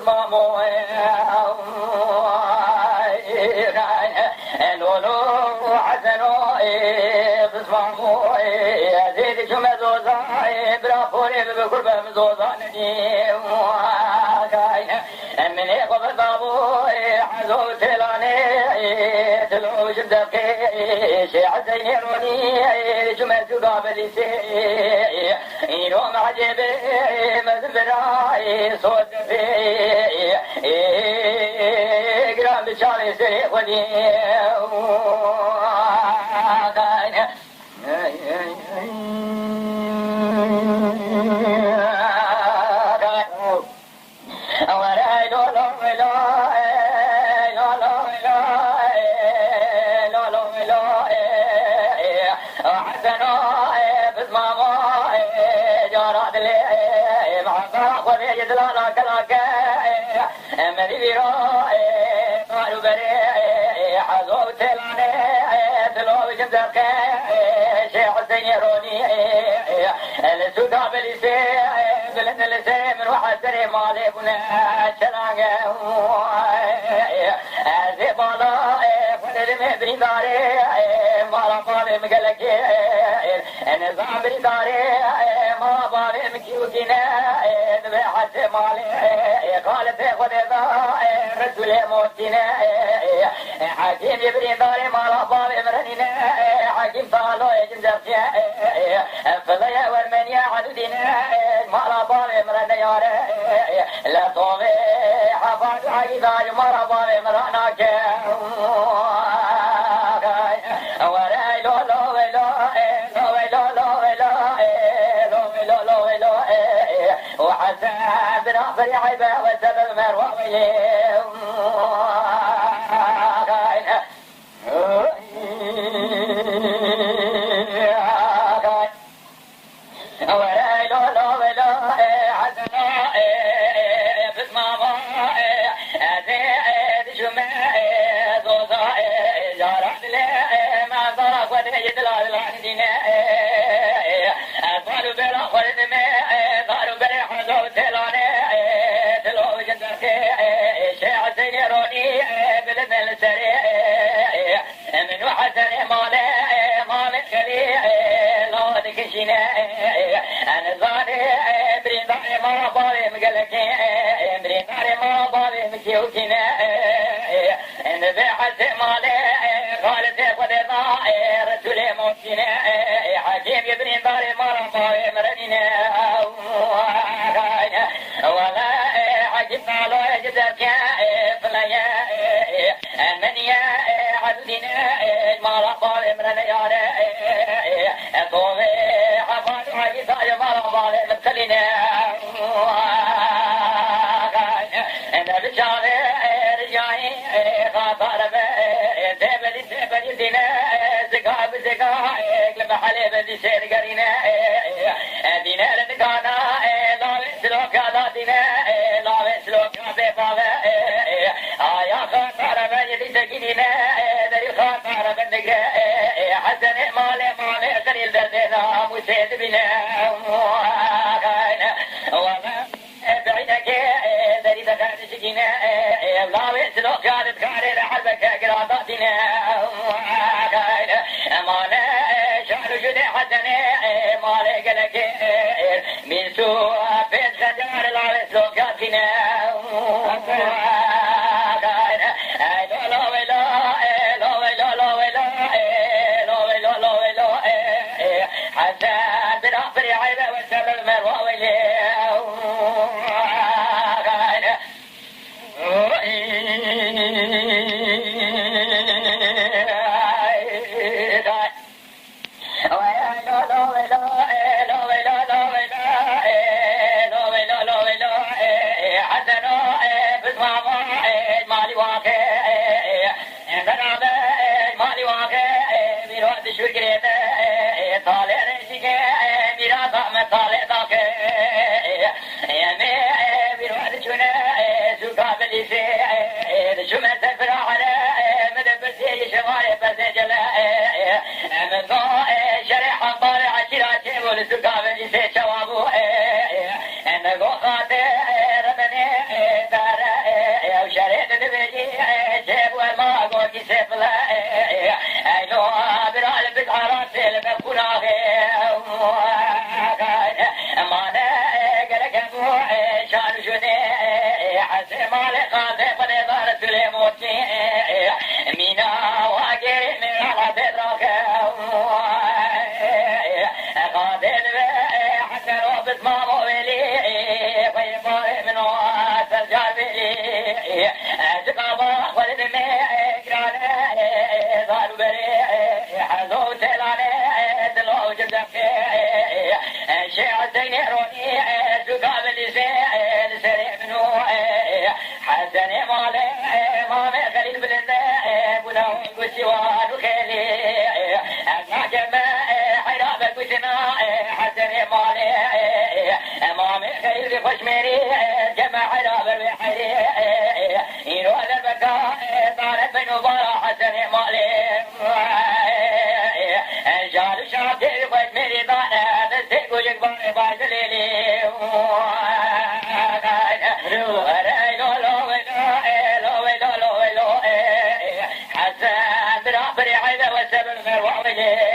بصمامو لولو حسنو بصمامو زيد شو مزوزا برافوري بقرب مزوزا ندي من يقف بابو حزو تلاني تلو جدك شيع زينيروني شو مزوزا بليسي يوم عجيبي مزبراي صوت في قرام بشاري سريق ودي أنا صابر داري ما باري مكيوتنا ذبحت مالي قالت خذ رسول موتنا حكيم يبري داري ما لا باري مرننا حكيم طالو يجزر فضيا ورمانيا عدودنا ما لا باري مرنا يا لا طومي حفاظ عيدا ما لا باري مرناك برافري عيبة وسبب مروي أنا زاني بريداري ما بالي مقلك بريداري ما بالي مكيوتنا أنا بحث مالي خالد قدرنا رسول موتنا حكيم بريداري ما بالي مرننا ولا حكيم طالو يجزك فليا من يا عدلنا ما بالي مرننا يا أنا بشاري رجعي خاطر دبلي دبلي دينا زقاب زقاق لما حليب دي سير قرينا دينا لنقانا لا سلوك هذا دينا لا سلوك بيبابا يا خاطر ما يدي سكينينا دري خاطر بندق حسن مالي قليل دردنا مسيد بنا بعيدك دري دخل سكينة لا سلوك هذا كاري حربك قراباتنا مالا شعر جدي حسن مالي قلك من سوء بيت خجار لا سلوكاتنا أنا حسن مالي قاسي فدي دار سليموتي مينا واقي من على تدرك قادر حسن وبس ما مولي في طاري من واسى الجابلي تقابا ولد ميقرانا ظهر بري حزو تلاني دلو جزمكي شيع سينيروني تقابل سريع منو حسن مالي مامي خليل بلنا بناوي قسوان وخيلي أجمع حرابك وسنا حسن مالي مامي خليل بفشميري جمع حرابك وحيري إنو هذا البكاء طارت بين وبارا حسن مالي جالو شاكر بفشميري طانا دستيق وجقبان باش ليلي حسن برابري عيبه والسبب مروعي